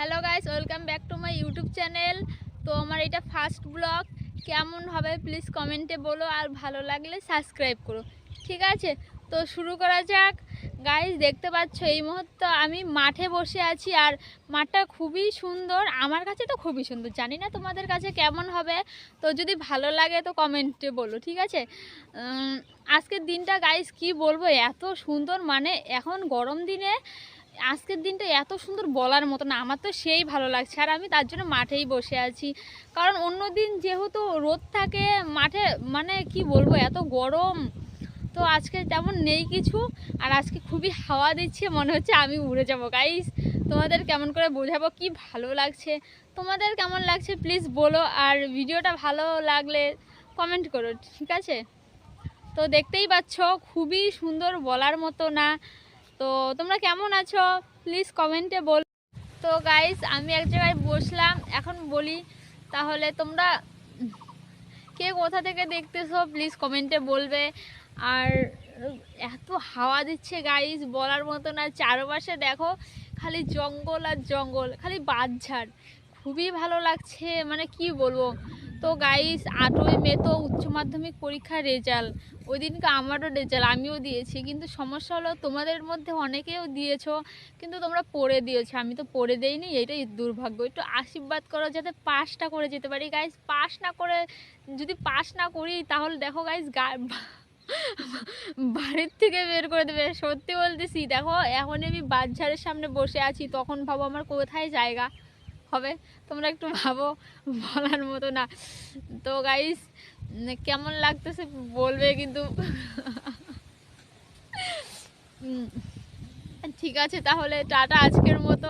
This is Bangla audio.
Hello guys, welcome back to my YouTube channel. তো আমার এটা ফার্স্ট ব্লগ। কেমন হবে প্লিজ কমেন্টে বলো, আর ভালো লাগলে সাবস্ক্রাইব করো, ঠিক আছে? তো শুরু করা যাক। গাইস, দেখতে পাচ্ছ এই মুহূর্তে আমি মাঠে বসে আছি, আর মাঠটা খুবই সুন্দর। আমার কাছে তো খুবই সুন্দর, জানি না তোমাদের কাছে কেমন হবে। তো যদি ভালো লাগে তো কমেন্টে বলো, ঠিক আছে? আজকের দিনটা গাইস কি বলবো, এত সুন্দর, মানে এখন গরম দিনে আজকের দিনটা এত সুন্দর বলার মতো না। আমার তো সেই ভালো লাগছে, আর আমি তার জন্য মাঠেই বসে আছি। কারণ অন্য দিন যেহেতু রোদ থাকে মাঠে, মানে কি বলবো, এত গরম। তো আজকে তেমন নেই কিছু, আর আজকে খুবই হাওয়া দিচ্ছে, মনে হচ্ছে আমি উড়ে যাবো। গাইস, তোমাদের কেমন করে বোঝাবো কি ভালো লাগছে, তোমাদের কেমন লাগছে প্লিজ বলো, আর ভিডিওটা ভালো লাগলে কমেন্ট করো, ঠিক আছে? তো দেখতেই পাচ্ছ খুবই সুন্দর, বলার মতো না। তো তোমরা কেমন আছো প্লিজ কমেন্টে বল। তো গাইস, আমি এক জায়গায় বসলাম, এখন বলি তাহলে তোমরা কে কোথা থেকে দেখতেছো প্লিজ কমেন্টে বলবে। আর এত হাওয়া দিচ্ছে গাইস, বলার মতো না। চারপাশে দেখো খালি জঙ্গল আর জঙ্গল, খালি বাঁশঝাড়, খুবই ভালো লাগছে, মানে কি বলবো। তো গাইস, 8ই মে তো উচ্চ মাধ্যমিক পরীক্ষার রেজাল্ট। ওই দিনকে আমারও রেজাল্ট, আমিও দিয়েছি। কিন্তু সমস্যা হলো তোমাদের মধ্যে অনেকেও দিয়েছো, কিন্তু তোমরা পড়ে দিয়েছো, আমি তো পড়ে দেইনি, এটাই দুর্ভাগ্য। একটু আশীর্বাদ করো যাতে পাসটা করে যেতে পারি গাইস। পাস না করে, যদি পাস না করি তাহলে দেখো গাইস, বাড়ির থেকে বের করে দেবে, সত্যি বলতেছি। দেখো এখন আমি বাজারের সামনে বসে আছি, তখন ভাবো আমার কোথায় জায়গা হবে, তোমরা একটু ভাবো, বলার মতো না। তো গাইস, কেমন লাগতেছে বলবে কিন্তু। ঠিক আছে, তাহলে টাটা আজকের মতো।